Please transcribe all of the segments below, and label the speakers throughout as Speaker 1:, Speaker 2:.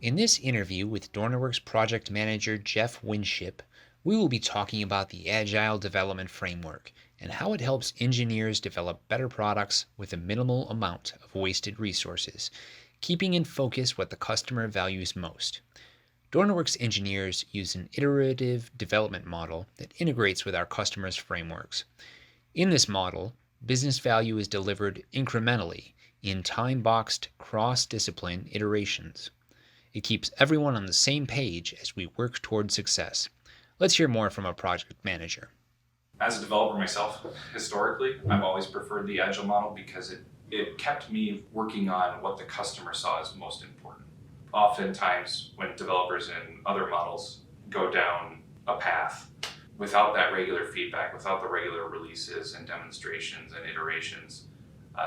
Speaker 1: In this interview with DornerWorks project manager Jeff Winship, we will be talking about the Agile Development Framework and how it helps engineers develop better products with a minimal amount of wasted resources, keeping in focus what the customer values most. DornerWorks engineers use an iterative development model that integrates with our customers' frameworks. In this model, business value is delivered incrementally in time-boxed, cross-discipline iterations. It keeps everyone on the same page as we work toward success. Let's hear more from a project manager.
Speaker 2: As a developer myself, historically, I've always preferred the Agile model because it kept me working on what the customer saw as most important. Oftentimes, when developers in other models go down a path without that regular feedback, without the regular releases and demonstrations and iterations,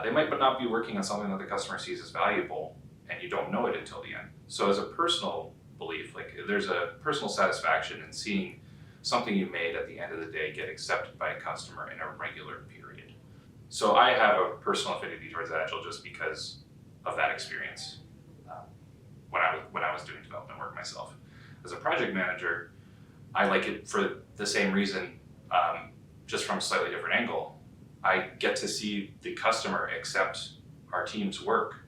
Speaker 2: they might not be working on something that the customer sees as valuable, and you don't know it until the end. So as a personal belief, there's a personal satisfaction in seeing something you made at the end of the day get accepted by a customer in a regular period. So I have a personal affinity towards Agile just because of that experience when I was doing development work myself. As a project manager, I like it for the same reason, just from a slightly different angle. I get to see the customer accept our team's work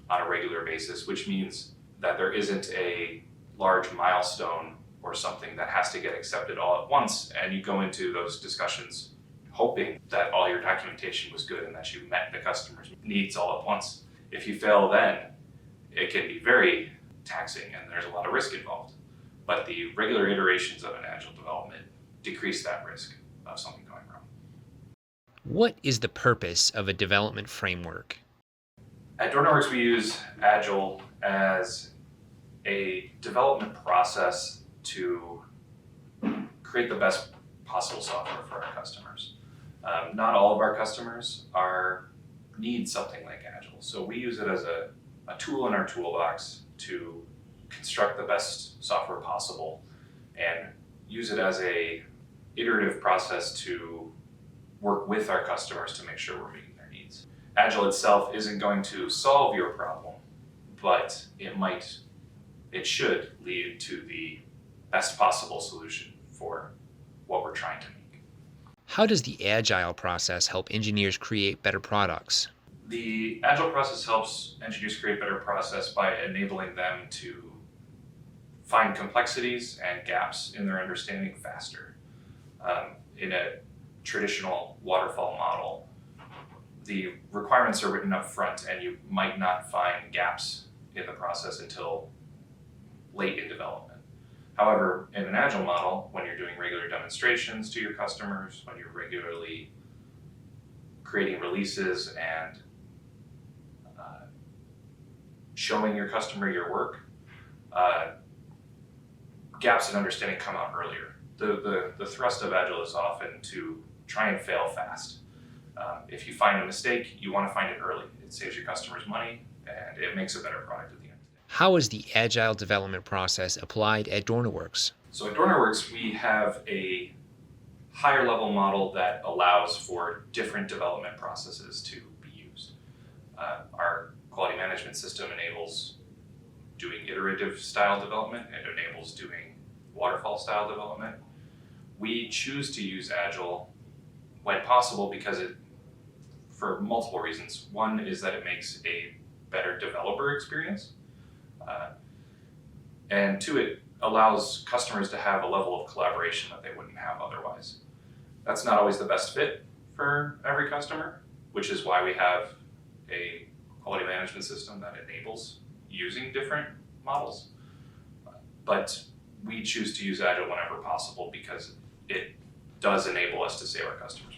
Speaker 2: on a regular basis, which means that there isn't a large milestone or something that has to get accepted all at once, and you go into those discussions hoping that all your documentation was good and that you met the customer's needs all at once. If you fail then, it can be very taxing and there's a lot of risk involved. But the regular iterations of an Agile development decrease that risk of something going wrong.
Speaker 1: What is the purpose of a development framework?
Speaker 2: At DornerWorks, we use Agile as a development process to create the best possible software for our customers. Not all of our customers need something like Agile, so we use it as a tool in our toolbox to construct the best software possible and use it as a iterative process to work with our customers to make sure we're meeting their needs. Agile itself isn't going to solve your problem, but it should lead to the best possible solution for what we're trying to make.
Speaker 1: How does the Agile process help engineers create better products?
Speaker 2: The Agile process helps engineers create better process by enabling them to find complexities and gaps in their understanding faster. In a traditional waterfall model, the requirements are written up front and you might not find gaps in the process until late in development. However, in an Agile model, when you're doing regular demonstrations to your customers, when you're regularly creating releases and showing your customer your work, gaps in understanding come out earlier. The thrust of Agile is often to try and fail fast. If you find a mistake, you want to find it early. It saves your customers money and it makes a better product at the end of the day.
Speaker 1: How is the Agile development process applied at DornerWorks?
Speaker 2: So at DornerWorks, we have a higher level model that allows for different development processes to be used. Our quality management system enables doing iterative style development. It enables doing waterfall style development. We choose to use Agile when possible because for multiple reasons. One is that it makes a better developer experience. And two, it allows customers to have a level of collaboration that they wouldn't have otherwise. That's not always the best fit for every customer, which is why we have a quality management system that enables using different models. But we choose to use Agile whenever possible because it does enable us to save our customers